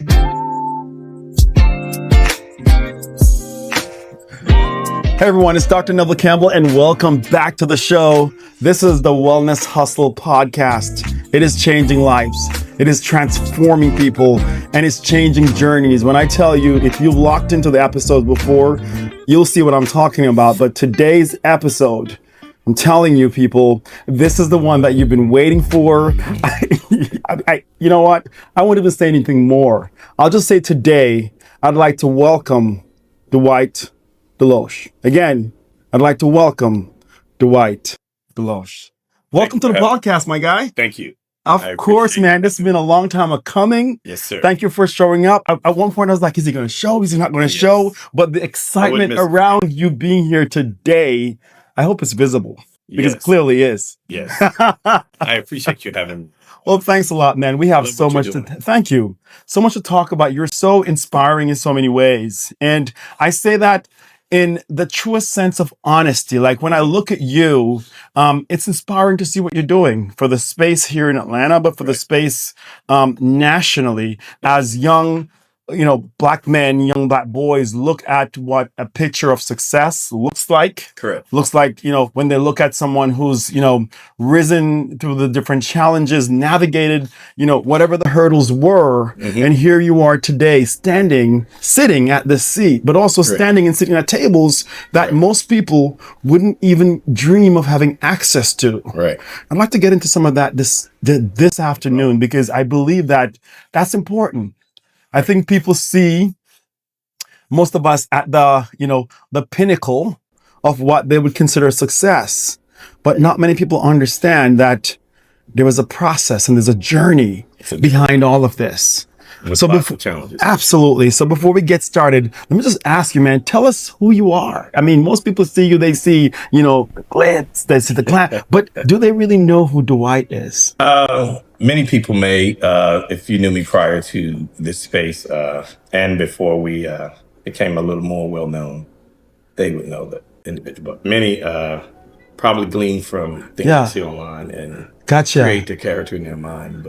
Hey everyone, it's Dr. Neville Campbell and welcome back to the show. This is the Wellness Hustle podcast. It is changing lives. It is transforming people and it's changing journeys. When I tell you, if you've locked into the episodes before, you'll see what I'm talking about. But today's episode, I'm telling you people, this is the one that you've been waiting for. You know what? I won't even say anything more. I'll just say today, I'd like to welcome Dwight Deloach. Again, I'd like to welcome Dwight Deloach. Welcome to the podcast, my guy. Thank you. Of course, man. This has been a long time coming. Yes, sir. Thank you for showing up. At one point, I was like, is he going to show? Is he not going to show? But the excitement around you being here today, I hope it's visible. Because it clearly is. Yes. I appreciate you having me. Well, thanks a lot, man. We have so much to thank you. So much to talk about. You're so inspiring in so many ways. And I say that in the truest sense of honesty. Like when I look at you, it's inspiring to see what you're doing for the space here in Atlanta, but for the space nationally as young, Black men, young Black boys look at what a picture of success looks like. Correct. Looks like, when they look at someone who's, risen through the different challenges, navigated, whatever the hurdles were. Mm-hmm. And here you are today sitting at this seat, but also standing and sitting at tables that most people wouldn't even dream of having access to. Right. I'd like to get into some of that this afternoon because I believe that that's important. I think people see most of us at the pinnacle of what they would consider success, but not many people understand that there was a process and there's a journey behind all of this. So challenges. Absolutely. So before we get started, let me just ask you, man, tell us who you are. I mean, most people see you, they see, the glitz, they see the glam, but do they really know who Dwight is? Many people may, if you knew me prior to this space, and before we became a little more well-known, they would know the individual. But many probably glean from things they see online and create their character in their mind.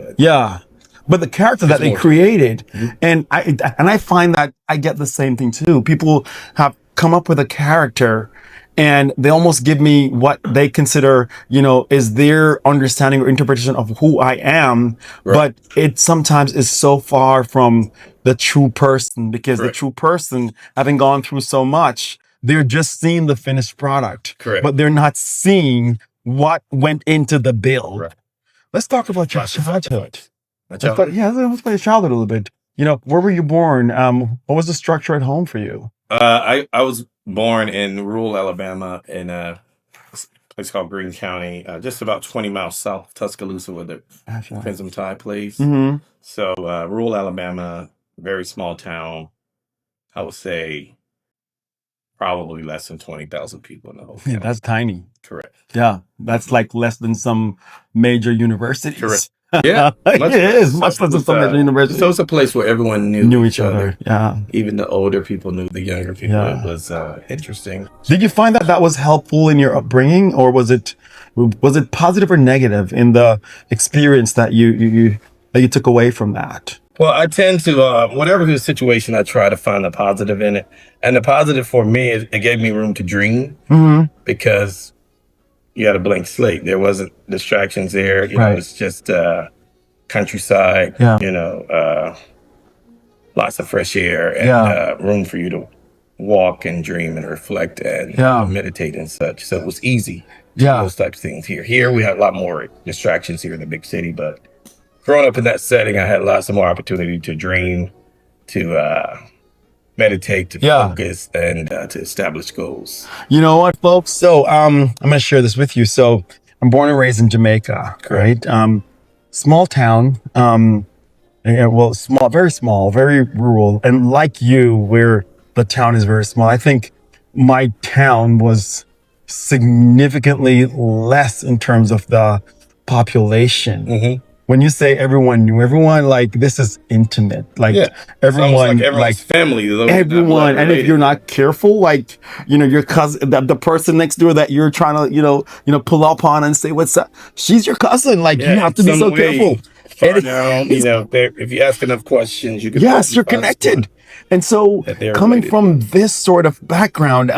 But the character that they created, and I find that I get the same thing too. People have come up with a character and they almost give me what they consider, is their understanding or interpretation of who I am. Right. But it sometimes is so far from the true person because the true person, having gone through so much, they're just seeing the finished product. Correct. But they're not seeing what went into the build. Right. Let's talk about your childhood. Let's talk about your childhood a little bit. Where were you born? What was the structure at home for you? I was born in rural Alabama in a place called Greene County, just about 20 miles south of Tuscaloosa, where the Crimson Tide plays. Mm-hmm. So rural Alabama, very small town. I would say probably less than 20,000 people in the whole town. Yeah, that's tiny. Correct. Yeah, that's like less than some major universities. Correct. Yeah, it is much less than some major universities. So it's a place where everyone knew each other. Yeah, even the older people knew the younger people. Yeah. It was interesting. Did you find that was helpful in your upbringing, or was it positive or negative in the experience that you took away from that? Well, I tend to, whatever the situation, I try to find the positive in it. And the positive for me is it gave me room to dream because you had a blank slate. There wasn't distractions there. It's just countryside, lots of fresh air and room for you to walk and dream and reflect and meditate and such. So it was easy. Those types of things here. Here we had a lot more distractions here in the big city, but growing up in that setting, I had lots of more opportunity to dream, to meditate, to focus, and to establish goals. You know what, folks? So I'm going to share this with you. So I'm born and raised in Jamaica, right? Small town, small, very small, very rural. And like you, where the town is very small, I think my town was significantly less in terms of the population. Mm-hmm. When you say everyone knew everyone, like this is intimate. Like everyone, like family. Everyone, and if you're not careful, like your cousin, the person next door that you're trying to pull up on and say what's up, she's your cousin. Like you have to be so careful. far down. You know, if you ask enough questions, you can. Yes, you're connected. And so coming from this sort of background,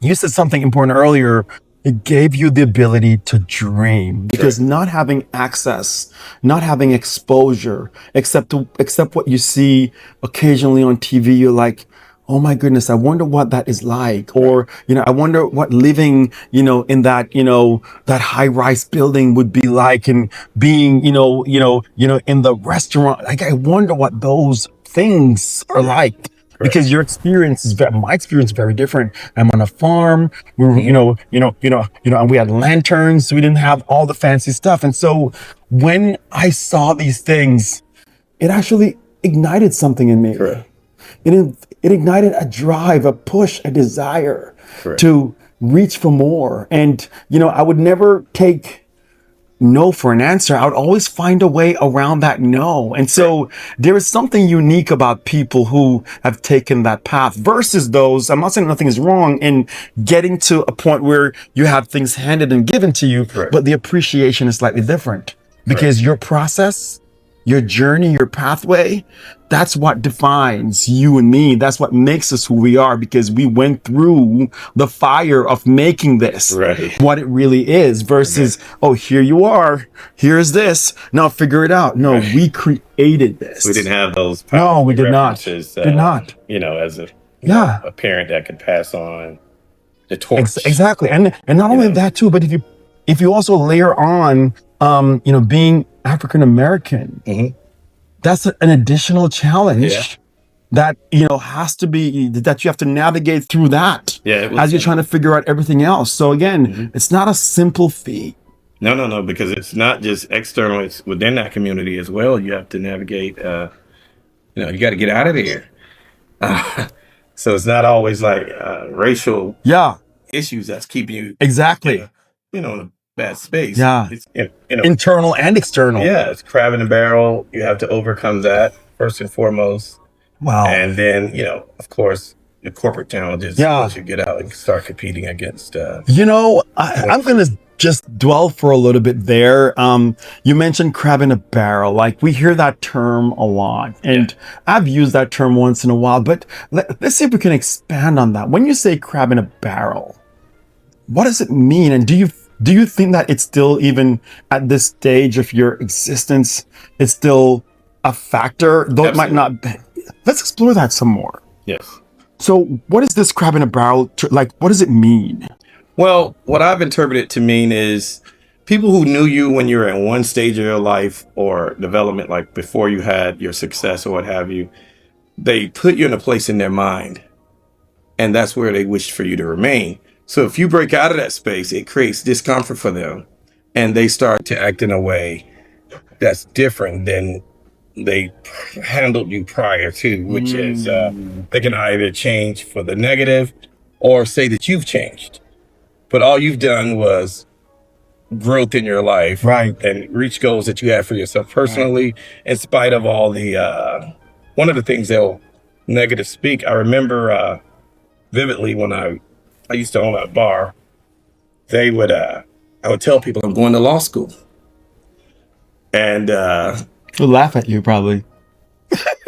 you said something important earlier. It gave you the ability to dream, because not having access, not having exposure, except what you see occasionally on TV, you're like, oh my goodness, I wonder what that is like. Or, you know, I wonder what living, you know, in that, you know, that high-rise building would be like, and being, in the restaurant. Like, I wonder what those things are like. Because your experience is my experience is very different. I'm on a farm. We were, and we had lanterns. So we didn't have all the fancy stuff. And so when I saw these things, it actually ignited something in me. It ignited a drive, a push, a desire to reach for more. And, you know, I would never take no for an answer. I would always find a way around that no. And so there is something unique about people who have taken that path versus those. I'm not saying nothing is wrong in getting to a point where you have things handed and given to you, but the appreciation is slightly different, because your process, your journey, your pathway, that's what defines you and me. That's what makes us who we are, because we went through the fire of making this what it really is, versus, oh, here you are. Here's this. Now figure it out. No, we created this. We didn't have those. No, we did not. Did not. You know, as a parent that could pass on the torch. Exactly. And not only that too, but if you also layer on, being African American, that's an additional challenge that, has to be, that you have to navigate through that as you're trying to figure out everything else. So again, it's not a simple feat. No, because it's not just external, it's within that community as well. You have to navigate, you got to get out of there. So it's not always like racial issues that's keeping you in a bad space. It's, internal and external. It's crab in the barrel. You have to overcome that first and foremost. Wow. And then, of course, the corporate challenges once you get out and start competing against. I'm going to just dwell for a little bit there. You mentioned crab in a barrel. Like, we hear that term a lot, and I've used that term once in a while, but let's see if we can expand on that. When you say crab in a barrel, what does it mean? And do you think that it's still, even at this stage of your existence, it's still a factor, though it might not be? Let's explore that some more. Yes. So what is this crab in a barrel, like, what does it mean? Well, what I've interpreted to mean is people who knew you when you were in one stage of your life or development, like before you had your success or what have you, they put you in a place in their mind, and that's where they wished for you to remain. So if you break out of that space, it creates discomfort for them, and they start to act in a way that's different than they handled you prior to, which is they can either change for the negative or say that you've changed. But all you've done was growth in your life, and reach goals that you have for yourself personally, in spite of all the, one of the things they'll negative speak. I remember vividly when I used to own a bar, I would tell people I'm going to law school. And they'll laugh at you, probably.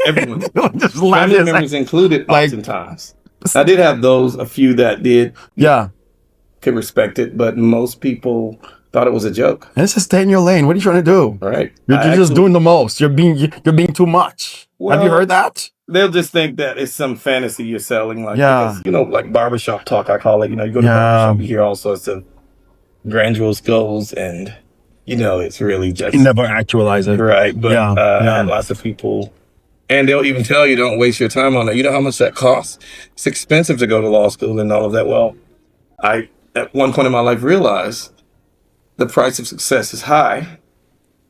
Everyone, just laugh, family members included, oftentimes. I did have a few that did. Could respect it, but most people thought it was a joke. And it's just stay in your lane. What are you trying to do? Right. You're just doing the most. You're being too much. Well, have you heard that? They'll just think that it's some fantasy you're selling. Like, because, like barbershop talk, I call it. You go to barbershop, you hear all sorts of grandiose goals, and, it's really just... You never actualize it. Right. But lots of people... And they'll even tell you, don't waste your time on it. You know how much that costs? It's expensive to go to law school and all of that. Well, I, at one point in my life, realized the price of success is high,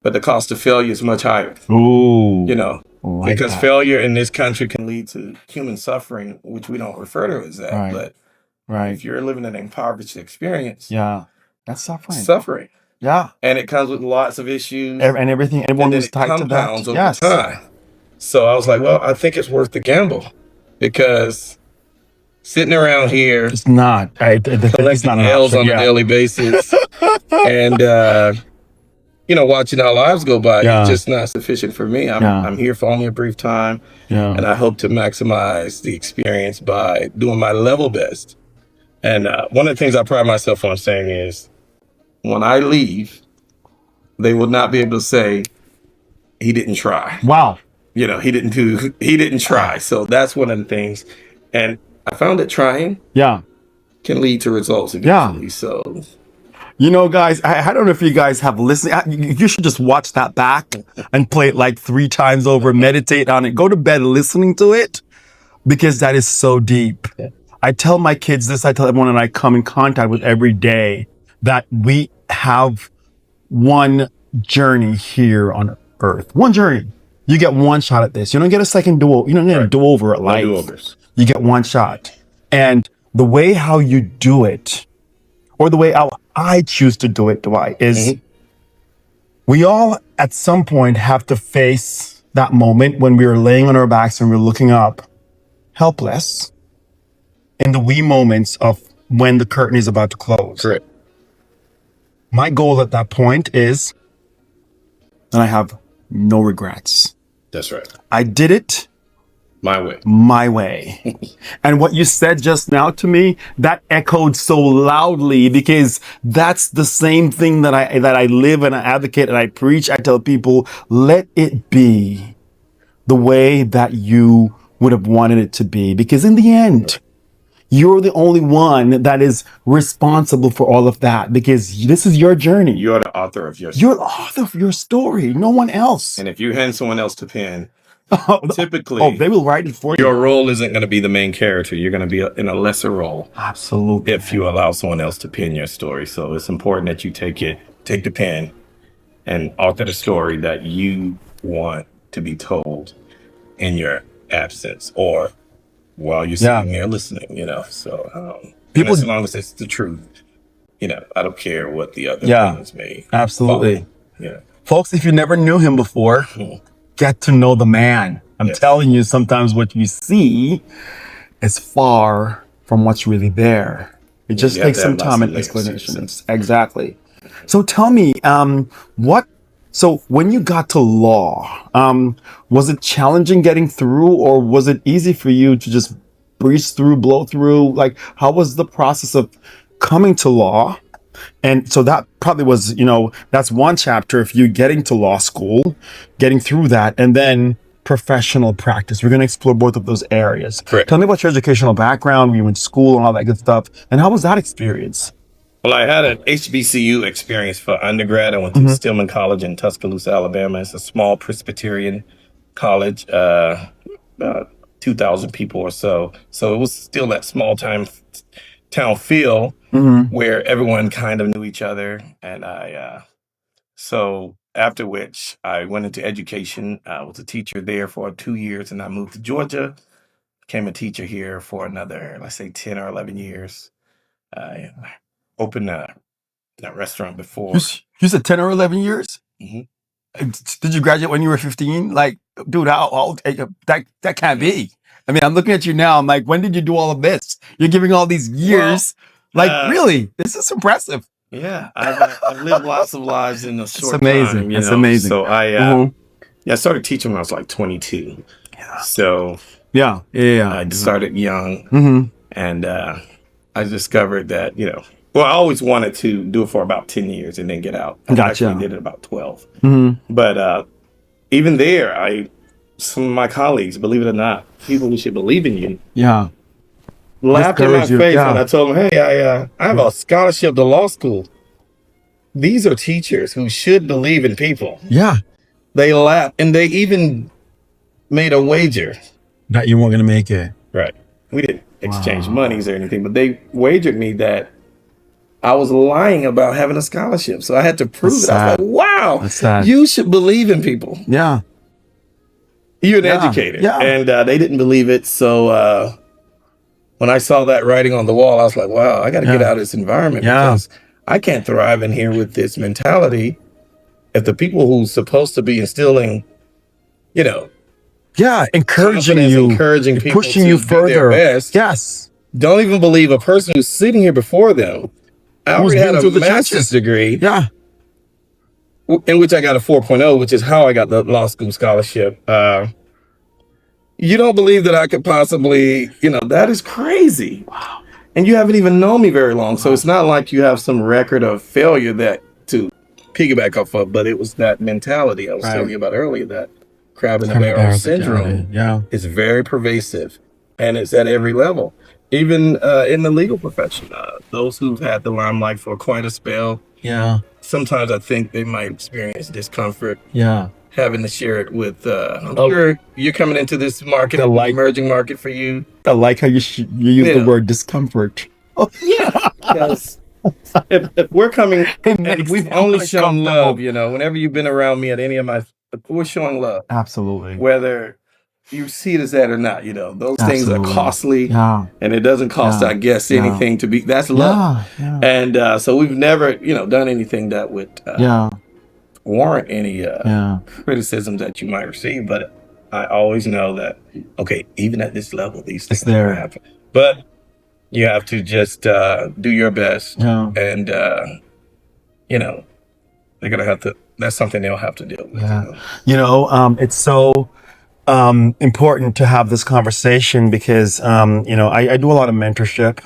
but the cost of failure is much higher. Ooh. Because failure in this country can lead to human suffering, which we don't refer to as that. But if you're living an impoverished experience, that's suffering. Suffering. Yeah. And it comes with lots of issues. And everything. Everyone was tied to that. Over time. So I was like, well, I think it's worth the gamble, because sitting around here, it's not. Collecting L's on a daily basis, and watching our lives go by, it's just not sufficient for me. I'm here for only a brief time, and I hope to maximize the experience by doing my level best. And one of the things I pride myself on saying is, when I leave, they will not be able to say he didn't try. Wow. He didn't try. So that's one of the things. And I found that trying can lead to results eventually. So, guys, I don't know if you guys have listened. You should just watch that back and play it like 3 times over, meditate on it, go to bed listening to it, because that is so deep. Yeah. I tell my kids this, I tell everyone that I come in contact with every day, that we have one journey here on earth. One journey. You get one shot at this. You don't get a second do-over. You don't get a do-over at life. Do-overs. You get one shot. And the way how you do it, or the way how I choose to do it, Dwight, is we all at some point have to face that moment when we are laying on our backs and we're looking up, helpless, in the wee moments of when the curtain is about to close. Correct. My goal at that point is that I have no regrets. That's right. I did it my way. And what you said just now to me, that echoed so loudly, because that's the same thing that I live and I advocate and I preach. I tell people, let it be the way that you would have wanted it to be, because in the end, you're the only one that is responsible for all of that, because this is your journey. You're the author of your story. You're the author of your story, no one else. And if you hand someone else to pen, typically, they will write it for you. Your role isn't going to be the main character. You're going to be in a lesser role. Absolutely. If you allow someone else to pen your story. So it's important that you take the pen and author the story that you want to be told in your absence, or while you're sitting there listening, so people, as long as it's the truth, I don't care what the other things may. Absolutely. Yeah. Folks, if you never knew him before, get to know the man. I'm telling you, sometimes what you see is far from what's really there. It just takes some time and explanation. Exactly. So tell me, so when you got to law, was it challenging getting through, or was it easy for you to just breeze through, blow through? Like, how was the process of coming to law? And so that probably was, that's one chapter of you getting to law school, getting through that, and then professional practice. We're going to explore both of those areas. Correct. Tell me about your educational background, when you went to school and all that good stuff. And how was that experience? Well, I had an HBCU experience for undergrad. I went to Stillman College in Tuscaloosa, Alabama. It's a small Presbyterian college, about 2,000 people or so. So it was still that small town feel where everyone kind of knew each other. And so after which I went into education. I was a teacher there for 2 years, and I moved to Georgia, became a teacher here for another, let's say 10 or 11 years. I opened a restaurant before. You said 10 or 11 years? Did you graduate when you were 15? Like, dude, that can't be. I mean, I'm looking at you now. I'm like, when did you do all of this? You're giving all these years. Really, this is impressive. Yeah, I've lived lots of lives in a short time. It's amazing. It's amazing. So I started teaching when I was like 22. Yeah. So I started young, and I discovered that I always wanted to do it for about 10 years and then get out. I actually did it about 12. But even there, some of my colleagues, believe it or not, people who should believe in you, laughed in my face when I told them, hey, I have a scholarship to law school. These are teachers who should believe in people. Yeah. They laughed, and they even made a wager. That you weren't going to make it. Right. We didn't exchange monies or anything, but they wagered me that I was lying about having a scholarship. So I had to prove it. I was like, wow, you should believe in people. Yeah. You're an educator. Yeah. And they didn't believe it. So when I saw that writing on the wall, I was like, wow, I got to get out of this environment because I can't thrive in here with this mentality if the people who's supposed to be instilling, encouraging people, pushing you further. Best, don't even believe a person who's sitting here before them. I already had a master's degree. Yeah. in which I got a 4.0, which is how I got the law school scholarship. You don't believe that I could possibly, that is crazy. Wow. And you haven't even known me very long. So it's not like you have some record of failure that to piggyback off of, but it was that mentality I was telling you about earlier, that crab in the barrel syndrome is very pervasive, and it's at every level. Even in the legal profession, those who've had the limelight for quite a spell, sometimes I think they might experience discomfort having to share it with, I'm sure you're coming into this market, emerging market for you. I like how you use the word discomfort. Oh, yeah. Because if we're coming, and we've only shown love, whenever you've been around me at any of my, we're showing love. Absolutely. Whether you see it as that or not, those things are costly, and it doesn't cost, I guess, anything to be, that's love. And so we've never, done anything that would warrant any criticism that you might receive. But I always know that, okay, even at this level, these things happen. But you have to just do your best, and they're gonna have to. That's something they'll have to deal with. It's so important to have this conversation because I do a lot of mentorship,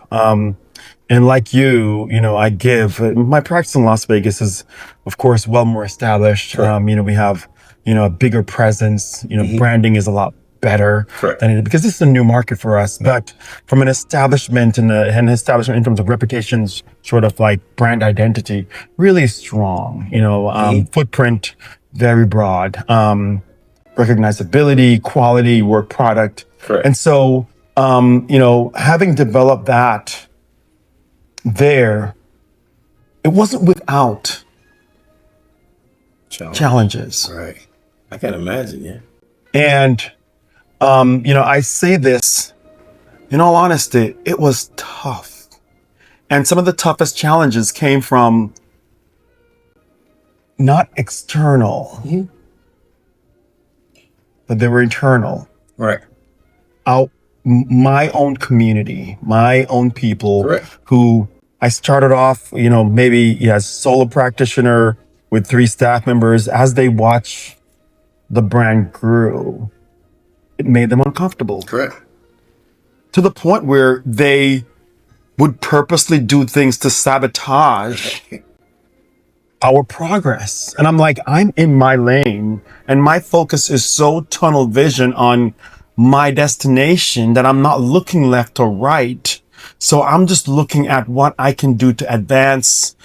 and like I give. My practice in Las Vegas is, of course, well more established. Sure. We have a bigger presence. Branding is a lot better than it, because this is a new market for us. But from an establishment and an establishment in terms of reputations, sort of like brand identity, really strong. Footprint, very broad. Recognizability, quality, work product. Correct. And so, having developed that there, it wasn't without challenges. Right. I can imagine, yeah. And, I say this, in all honesty, it was tough. And some of the toughest challenges came from not external, but they were internal. Right. Out my own community, my own people. Correct. Who I started off, maybe as solo practitioner with 3 staff members. As they watch the brand grew, it made them uncomfortable. Correct. To the point where they would purposely do things to sabotage our progress. And I'm like, I'm in my lane, and my focus is so tunnel vision on my destination that I'm not looking left or right. So I'm just looking at what I can do to advance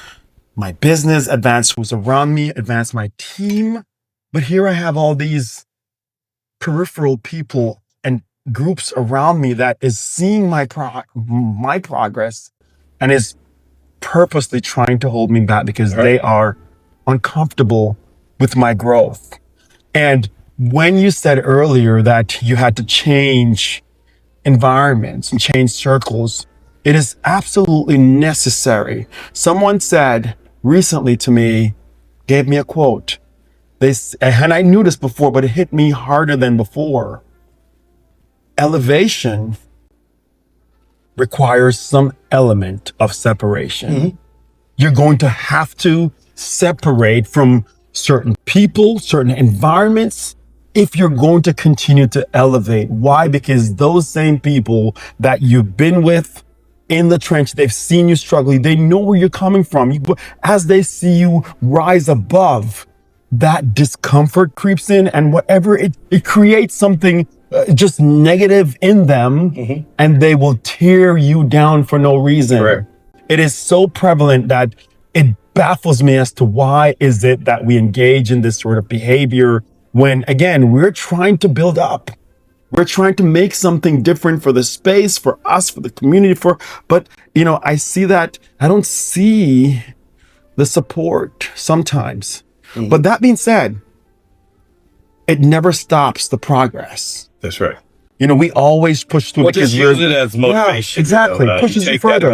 my business, advance who's around me, advance my team. But here I have all these peripheral people and groups around me that is seeing my progress and is purposely trying to hold me back because they are uncomfortable with my growth. And when you said earlier that you had to change environments and change circles, it is absolutely necessary. Someone said recently to me, gave me a quote. And I knew this before, but it hit me harder than before. Elevation requires some element of separation. You're going to have to separate from certain people, certain environments, if you're going to continue to elevate. Why? Because those same people that you've been with in the trench, they've seen you struggling, they know where you're coming from. As they see you rise above, that discomfort creeps in, and whatever it creates something just negative in them, and they will tear you down for no reason. Right. It is so prevalent that it baffles me as to why is it that we engage in this sort of behavior when, again, we're trying to build up. We're trying to make something different for the space, for us, for the community, but I see that, I don't see the support sometimes. But that being said, it never stops the progress. That's right. We always push through. Well, just use it as motivation. Yeah, exactly. Pushes you further.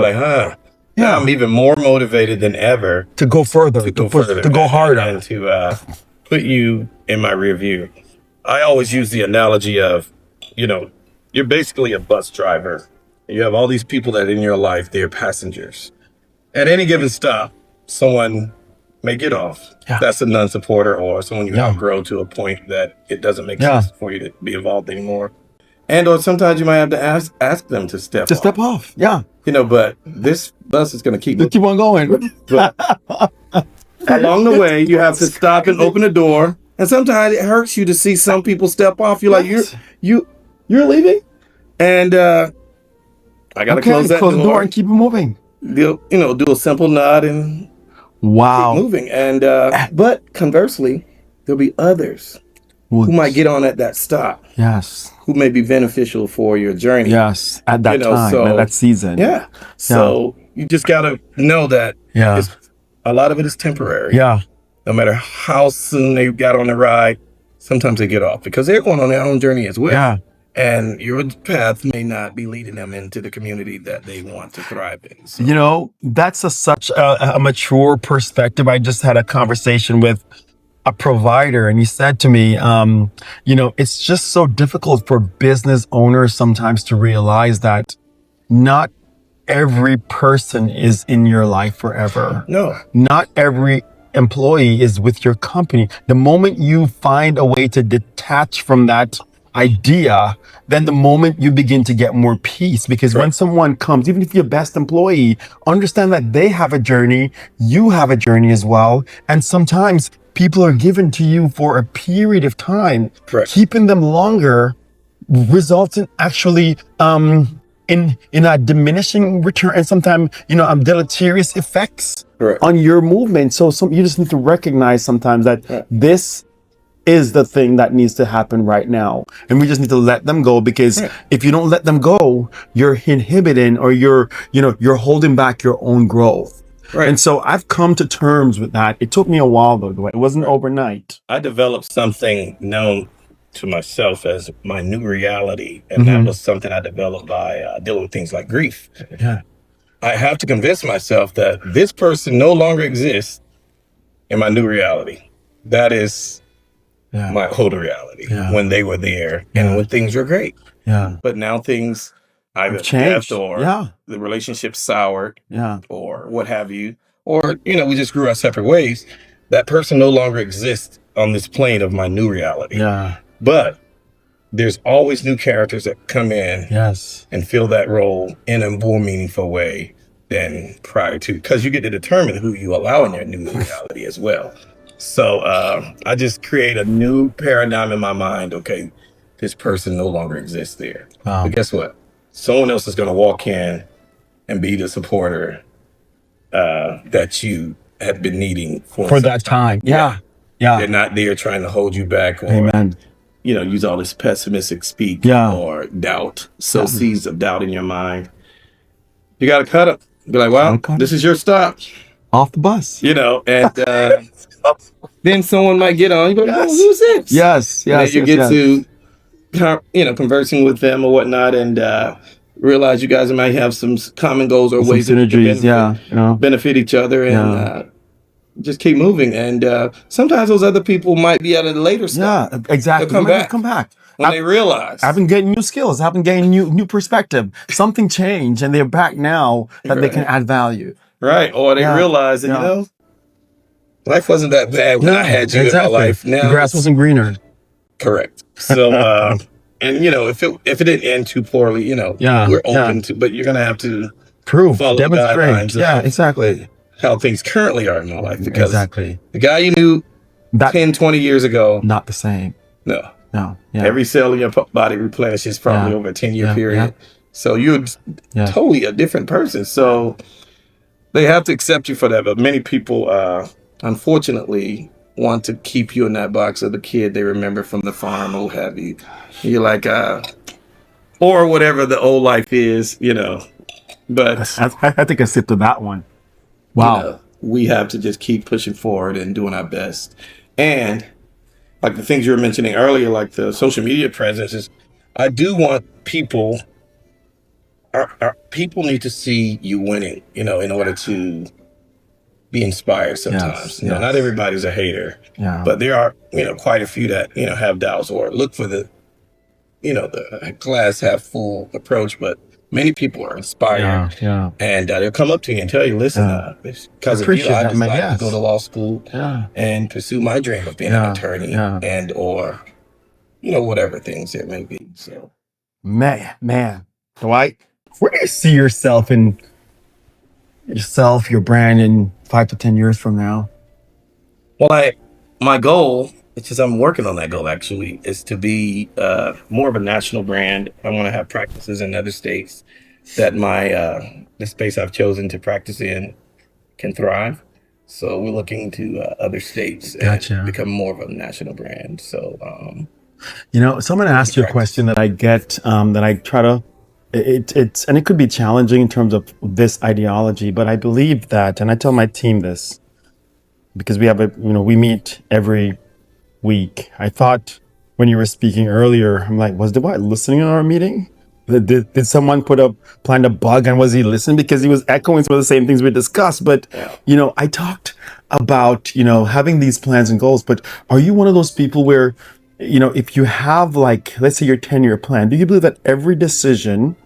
Now I'm even more motivated than ever to go further, to go harder, and to put you in my rear view. I always use the analogy of, you're basically a bus driver. You have all these people that in your life, they're passengers. At any given stop, someone may get off. That's a non-supporter or someone you outgrow to a point that it doesn't make sense for you to be involved anymore. And or sometimes you might have to ask them to step off. Yeah. But this bus is going to keep on going. Along the way, you have to stop and open the door. And sometimes it hurts you to see some people step off. You're like, you're leaving? And I got to close the door and keep it moving. Do a simple nod and keep moving. And but conversely, there'll be others who might get on at that stop. Yes. Who may be beneficial for your journey. Yes. At that time, at that season. Yeah. So you just got to know that a lot of it is temporary. Yeah. No matter how soon they got on the ride, sometimes they get off because they're going on their own journey as well. Yeah. And your path may not be leading them into the community that they want to thrive in. So. That's such a mature perspective. I just had a conversation with a provider and he said to me, it's just so difficult for business owners sometimes to realize that not every person is in your life forever. No. Not every employee is with your company. The moment you find a way to detach from that idea, then the moment you begin to get more peace, because when someone comes, even if you're best employee, understand that they have a journey, you have a journey as well. And sometimes people are given to you for a period of time. Correct. Keeping them longer results in actually in a diminishing return and sometimes deleterious effects on your movement. So you just need to recognize sometimes that this is the thing that needs to happen right now, and we just need to let them go, because if you don't let them go, you're inhibiting or you're holding back your own growth. Right. And so I've come to terms with that. It took me a while though, Dwight. It wasn't overnight. I developed something known to myself as my new reality. And that was something I developed by dealing with things like grief. Yeah. I have to convince myself that this person no longer exists in my new reality. That is my older reality when they were there and when things were great. Yeah. But now things either changed or the relationship soured or what have you, or, we just grew our separate ways. That person no longer exists on this plane of my new reality. Yeah. But there's always new characters that come in and fill that role in a more meaningful way than prior to, because you get to determine who you allow in your new reality as well. So I just create a new paradigm in my mind. Okay, this person no longer exists there. But guess what? Someone else is going to walk in and be the supporter that you have been needing for that time. Yeah. They're not there trying to hold you back or use all this pessimistic speak or doubt. Sow seeds of doubt in your mind. You got to cut them. Be like, well, this is your stop. Off the bus. And then someone might get on. You go, oh, who's this? Yes. And you get to, conversing with them or whatnot, and realize you guys might have some common goals or ways synergies, to benefit each other, and just keep moving. And sometimes those other people might be at a later step. Yeah, exactly. They'll come back when they realize. I've been getting new skills. I've been getting new perspective. Something changed, and they're back now that they can add value. Right, or they realize that life wasn't that bad when I had you in my life. Now the grass wasn't greener. Correct. So, and if it didn't end too poorly, we're open to, but you're gonna have to prove, follow demonstrate. Exactly. How things currently are in my life, because the guy you knew 10, 20 years ago, not the same. No. Yeah. Every cell in your body replenishes probably over a 10-year period. So you're totally a different person. So they have to accept you for that. But many people, unfortunately, want to keep you in that box of the kid they remember from the farm or what have you. You're like, or whatever the old life is, But I think I sipped to that one. Wow. We have to just keep pushing forward and doing our best. And like the things you were mentioning earlier, like the social media presence, is I do want people, people need to see you winning, in order to be inspired sometimes. Not everybody's a hater, but there are, quite a few that, have doubts or look for the, the glass half full approach. But many people are inspired, and they'll come up to you and tell you, "Listen, because of you, I decided to go to law school and pursue my dream of being an attorney, and or whatever things it may be." So, man, Dwight, where do you see yourself your brand in 5 to 10 years from now? Well, my goal, which is I'm working on that goal actually, is to be more of a national brand. I want to have practices in other states that the space I've chosen to practice in can thrive. So we're looking to other states and become more of a national brand. So, someone asked you a question that I get, that I try to, and it could be challenging in terms of this ideology, but I believe that, and I tell my team this, because we meet every week. I thought when you were speaking earlier, I'm like, was Dwight listening in our meeting? Did someone plant a bug, and was he listening? Because he was echoing some of the same things we discussed. But, I talked about, having these plans and goals, but are you one of those people where, if you have let's say your 10-year plan, do you believe that every decision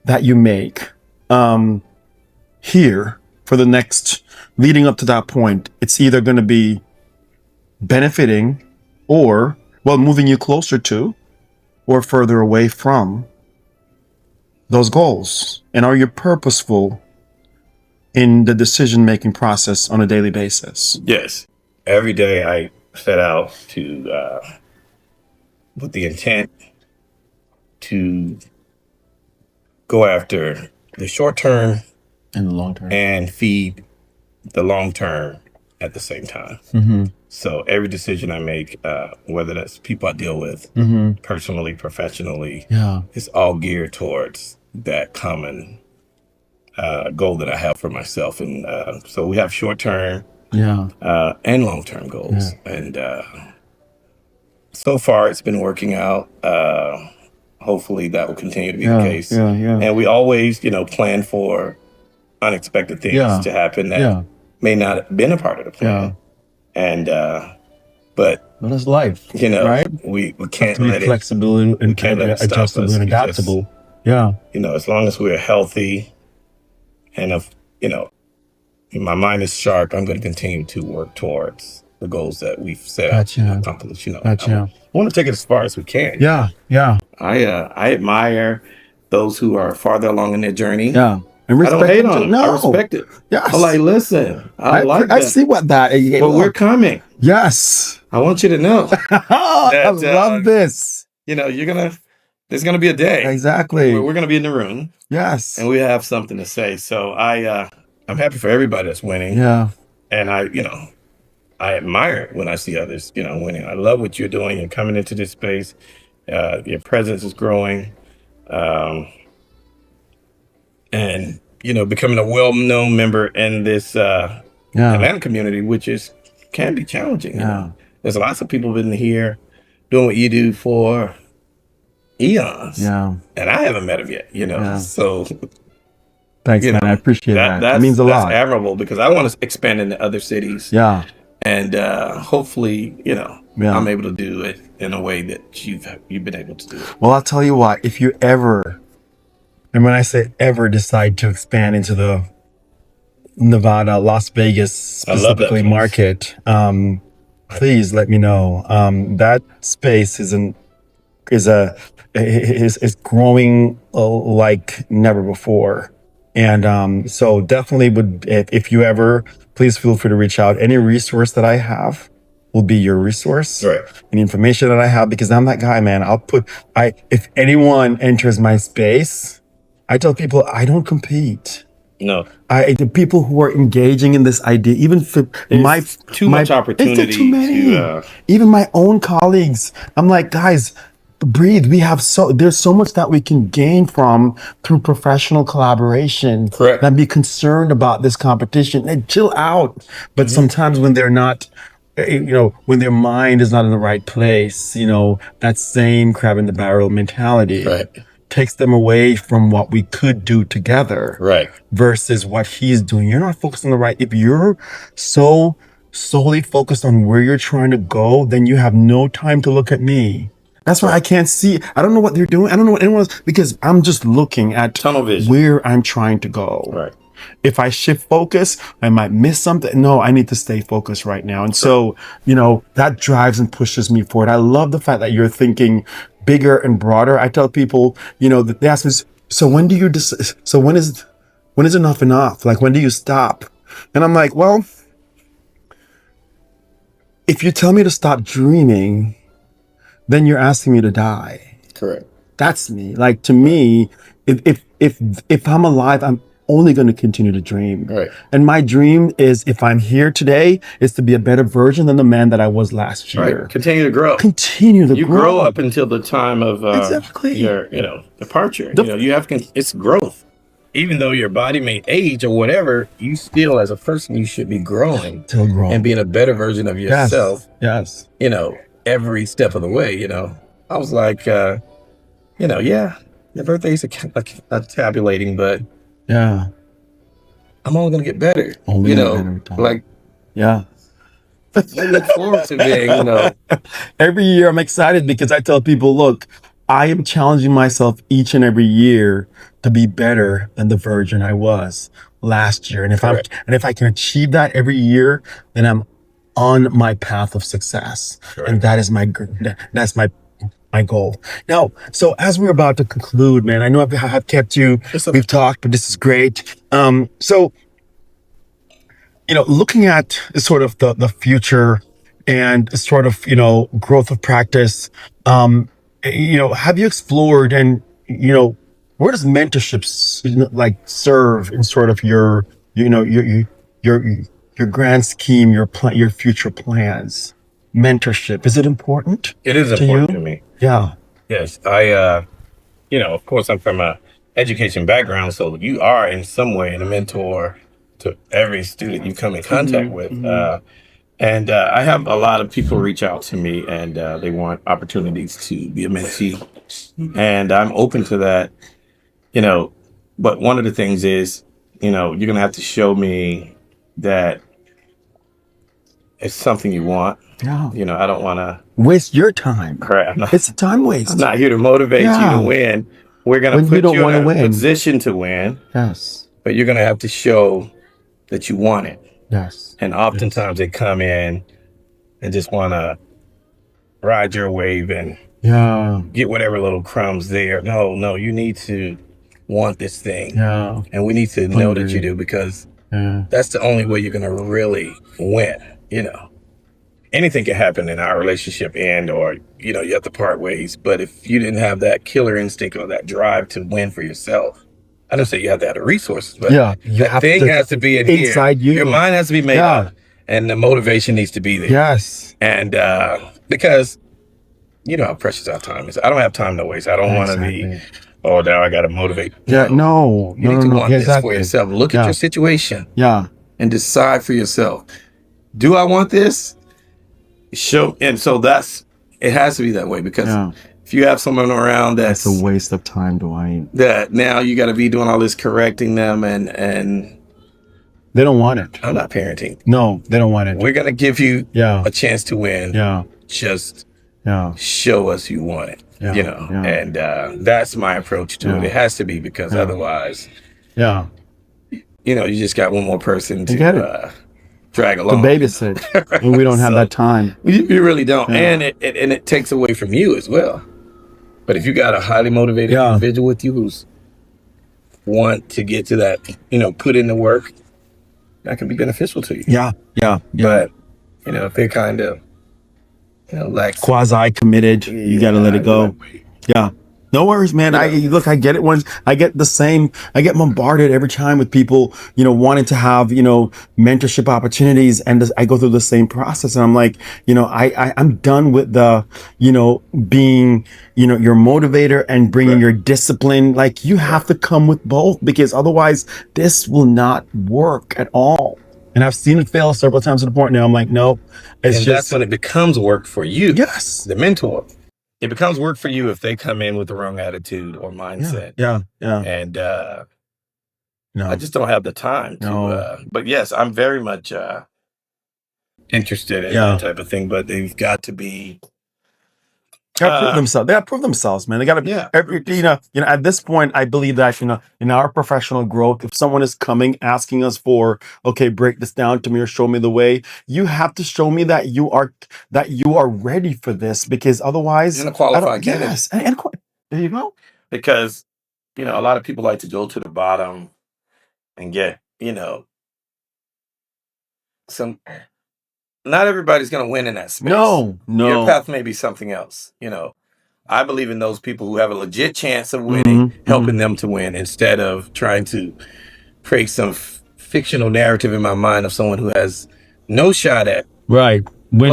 that you make here for the next leading up to that point, it's either going to be benefiting or, moving you closer to or further away from those goals? And are you purposeful in the decision-making process on a daily basis? Yes. Every day I set out to, with the intent to go after the short term and the long term and feed the long term at the same time. So every decision I make, whether that's people I deal with, personally, professionally, it's all geared towards that common goal that I have for myself. And so we have short term and long term goals. And so far it's been working out. Hopefully that will continue to be the case. And we always, plan for unexpected things to happen that may not have been a part of the plan. And but that's life, right? We can't let it flexible and adjustable and adaptable. As long as we're healthy and if my mind is sharp, I'm going to continue to work towards the goals that we've set out to accomplish. I want to take it as far as we can. I admire those who are farther along in their journey. And I don't hate on them. I respect it. I'm like, listen, I see what that is. But we're coming. Yes. I want you to know. I love this. There's gonna be a day. Exactly. We're gonna be in the room. Yes. And we have something to say. So I'm happy for everybody that's winning. And I admire it when I see others, winning. I love what you're doing. You're coming into this space. Your presence is growing. And becoming a well-known member in this Atlanta community, which can be challenging. There's lots of people been here doing what you do for eons. And I haven't met them yet. So thanks, man. I appreciate that. That means a lot. That's admirable because I want to expand into other cities. And hopefully, I'm able to do it in a way that you've been able to do it. Well, I'll tell you what, if you ever, and when I say ever, decide to expand into the Nevada, Las Vegas specifically market, please let me know. That space is growing like never before. And so definitely if you ever, please feel free to reach out. Any resource that I have will be your resource. Right. Any information that I have, because I'm that guy, man. If anyone enters my space, I tell people I don't compete. No. The people who are engaging in this idea, even for much opportunity. Too many. Even my own colleagues, I'm like, guys, breathe. There's so much that we can gain through professional collaboration. Correct. And be concerned about this competition and chill out. But sometimes when they're not, when their mind is not in the right place, that same crab in the barrel mentality takes them away from what we could do together. Right. Versus what he's doing. You're not focused on the right. If you're so solely focused on where you're trying to go, then you have no time to look at me. That's why I can't see. I don't know what they're doing. I don't know what anyone else, because I'm just looking at tunnel vision, where I'm trying to go. Right. If I shift focus, I might miss something. No, I need to stay focused right now. And so, that drives and pushes me forward. I love the fact that you're thinking bigger and broader. I tell people, that they ask me, so when do you so when is enough? Like, when do you stop? And I'm like, well, if you tell me to stop dreaming, then you're asking me to die. Correct. That's me. Like, to me, if I'm alive, I'm only going to continue to dream. Right. And my dream is, if I'm here today, is to be a better version than the man that I was last year. Right. Continue to grow. You grow up until the time of exactly. your departure. You have it's growth. Even though your body may age or whatever, you still, as a person, you should be growing. Still growing. And being a better version of yourself. Yes. Every step of the way, I was like, your birthday's a tabulating, but yeah, I'm only going to get better. Only better time. Like, yeah. I look forward to being, Every year I'm excited because I tell people, look, I am challenging myself each and every year to be better than the version I was last year. And if I can achieve that every year, then I'm on my path of success. Correct. And that's my goal. Now, so as we're about to conclude, man, I know I've kept you, we've talked, but this is great. So, looking at sort of the future and sort of, growth of practice, have you explored and, where does mentorship serve in sort of your grand scheme, your future plans? Mentorship, is it important? It is important to me. Yeah. Yes. I, of course, I'm from a education background, so you are in some way a mentor to every student you come in contact with. And I have a lot of people reach out to me, and they want opportunities to be a mentee. And I'm open to that, but one of the things is, you're going to have to show me that it's something you want. Yeah. I don't want to waste your time. Correct. It's a time waste. I'm not here to motivate you to win. We're going to put you in a position to win. Yes. But you're going to have to show that you want it. Yes. And oftentimes they come in and just want to ride your wave and get whatever little crumbs there. No, you need to want this thing. Yeah. And we need to know that you do, because that's the only way you're going to really win. Anything can happen in our relationship or, you have to part ways. But if you didn't have that killer instinct or that drive to win for yourself, I don't say you have to have the resources, but that thing has to be inside you. Your mind has to be made up, and the motivation needs to be there. Yes. And because how precious our time is. I don't have time to waste. I don't want to be, now I got to motivate. Yeah, no. You need to want this for yourself. Look at your situation. Yeah. And decide for yourself. Do I want this? And so it has to be that way, because if you have someone around that's a waste of time, Dwight. That now you got to be doing all this correcting them, and they don't want it. I'm not parenting. No, they don't want it. We're gonna give you a chance to win. Yeah. Just show us you want it. And that's my approach to it. It has to be, because otherwise, you just got one more person to drag along, to babysit, and we don't have that time. You really don't, and it takes away from you as well. But if you got a highly motivated individual with you who's want to get to that, put in the work, that can be beneficial to you. Yeah. But if they're kind of like quasi committed, you got to let it go. Yeah. No worries, man. I get it. I get the same. I get bombarded every time with people, wanting to have, mentorship opportunities, and I go through the same process. And I'm like, I'm done with the, being, your motivator and bringing your discipline. Like, you have to come with both, because otherwise this will not work at all. And I've seen it fail several times to the point now I'm like, no, that's when it becomes work for you. Yes. The mentor. It becomes work for you if they come in with the wrong attitude or mindset. Yeah. And I just don't have the time to. But yes, I'm very much interested in that type of thing. But they've got to be gotta prove themselves. They gotta prove themselves, man. They gotta, at this point, I believe that, in our professional growth, if someone is coming asking us for, okay, break this down to me or show me the way, you have to show me that you are ready for this, because otherwise, and a qualified candidate. yes, there you go. Because, a lot of people like to go to the bottom and get, not everybody's going to win in that space. No. Your path may be something else. I believe in those people who have a legit chance of winning, helping them to win, instead of trying to create some fictional narrative in my mind of someone who has no shot at winning. In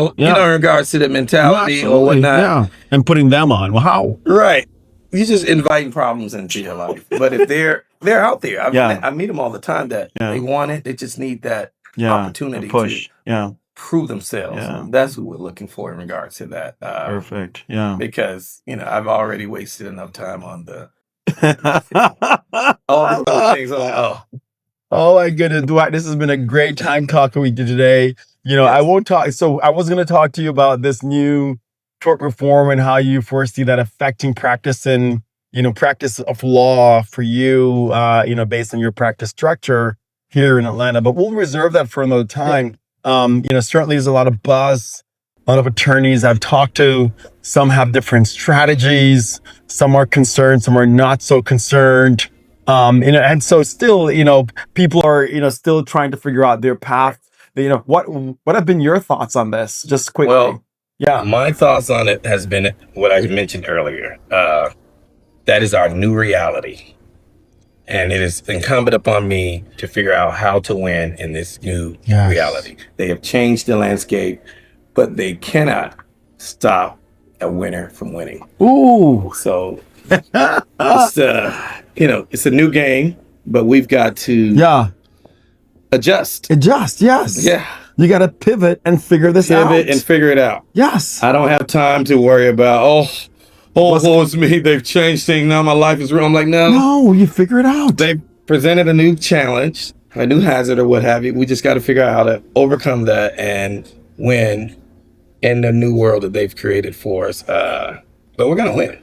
regards to the mentality or whatnot. Yeah. And putting them on. Well, how? Right. You're just inviting problems into your life. But if they're out there, I meet them all the time that they want it. They just need that opportunity push. to prove themselves. Yeah. That's what we're looking for in regards to that. Perfect. Yeah. Because, I've already wasted enough time on all the other things. I'm like, oh my goodness, Dwight, this has been a great time talking with you today. I won't talk. So I was going to talk to you about this new tort reform and how you foresee that affecting practice and, practice of law for you, based on your practice structure here in Atlanta. But we'll reserve that for another time. Certainly there's a lot of buzz, a lot of attorneys I've talked to. Some have different strategies. Some are concerned. Some are not so concerned. And so still, people are, still trying to figure out their path. What have been your thoughts on this? Just quickly. Well, my thoughts on it has been what I mentioned earlier. That is our new reality. And it is incumbent upon me to figure out how to win in this new reality. They have changed the landscape, but they cannot stop a winner from winning. Ooh. So it's it's a new game, but we've got to adjust. Adjust, yes. Yeah. You got to pivot and figure this out. Pivot and figure it out. Yes. I don't have time to worry about, it's me. They've changed things. Now my life is real. I'm like, no. No, you figure it out. They presented a new challenge, a new hazard or what have you. We just got to figure out how to overcome that and win in the new world that they've created for us. But we're going to win.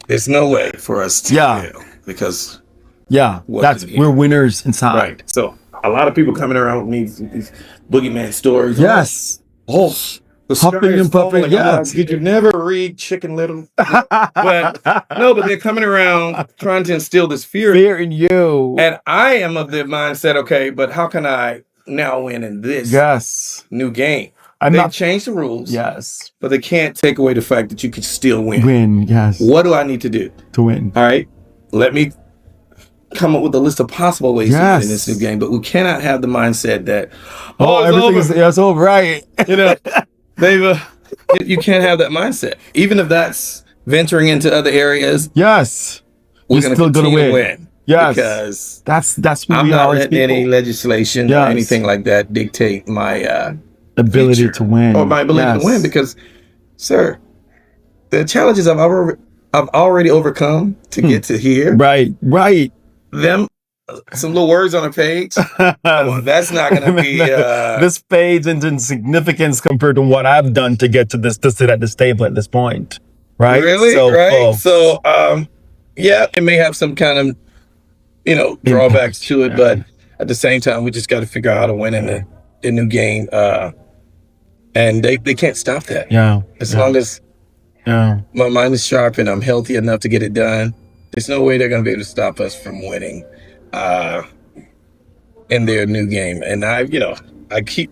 There's no way for us to fail because we're winners inside. Right. So a lot of people coming around with me, these boogeyman stories. Yes. The huffing and puffing. Yes. Did you never read Chicken Little? But they're coming around trying to instill this fear in you. And I am of the mindset, okay, but how can I now win in this new game? They've changed the rules. Yes. But they can't take away the fact that you can still win. Win, yes. What do I need to do to win? All right. Let me come up with a list of possible ways to win in this new game. But we cannot have the mindset that everything is over. Right. You can't have that mindset. Even if that's venturing into other areas. Yes. We're still going to win. Yes. Because that's who I'm we not are. letting any legislation or anything like that dictate my ability to win. Or my ability to win, because, sir, the challenges I've already overcome to get to here. Right. Some little words on a page. That's not going to be. This fades into insignificance compared to what I've done to get to sit at this table at this point. Right. Really? So, it may have some kind of, drawbacks to it, but at the same time, we just got to figure out how to win in the new game. And they can't stop that. As long as my mind is sharp and I'm healthy enough to get it done, there's no way they're going to be able to stop us from winning in their new game. And I keep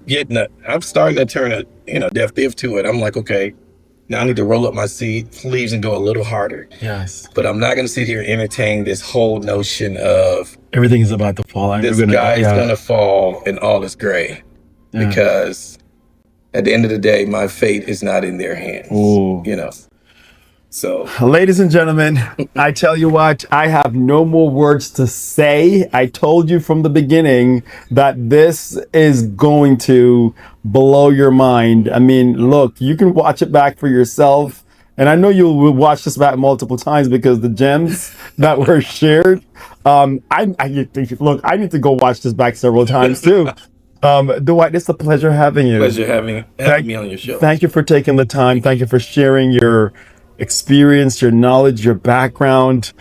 I'm starting to turn a deaf ear to it. I'm like, okay, now I need to roll up my sleeves and go a little harder. Yes. But I'm not going to sit here and entertain this whole notion of everything is about to fall. This guy is going to fall and all is gray. Because at the end of the day, my fate is not in their hands. Ooh. So, ladies and gentlemen, I tell you what, I have no more words to say. I told you from the beginning that this is going to blow your mind. I mean, look, you can watch it back for yourself. And I know you'll watch this back multiple times because the gems that were shared. I need to go watch this back several times too. Dwight, it's a pleasure having you. Pleasure having me on your show. Thank you for taking the time. Thank you for sharing your experience, your knowledge, your background,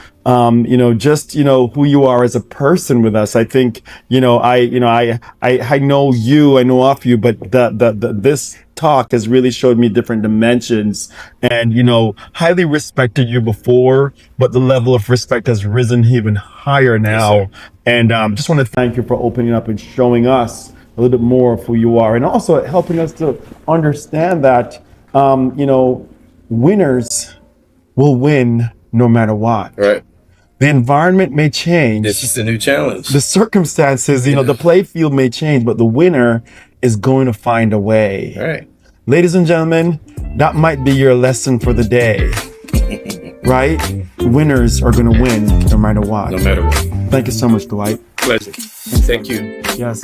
just who you are as a person with us. I think, I know you, I know of you, but this talk has really showed me different dimensions, and highly respected you before, but the level of respect has risen even higher now. Yes, and just want to thank you for opening up and showing us a little bit more of who you are, and also helping us to understand that winners will win no matter what. Right. The environment may change. This is a new challenge. The circumstances, the play field may change, but the winner is going to find a way. Right. Ladies and gentlemen, that might be your lesson for the day. Right? Winners are going to win no matter what. No matter what. Thank you so much, Dwight. Pleasure. Thank you. Yes.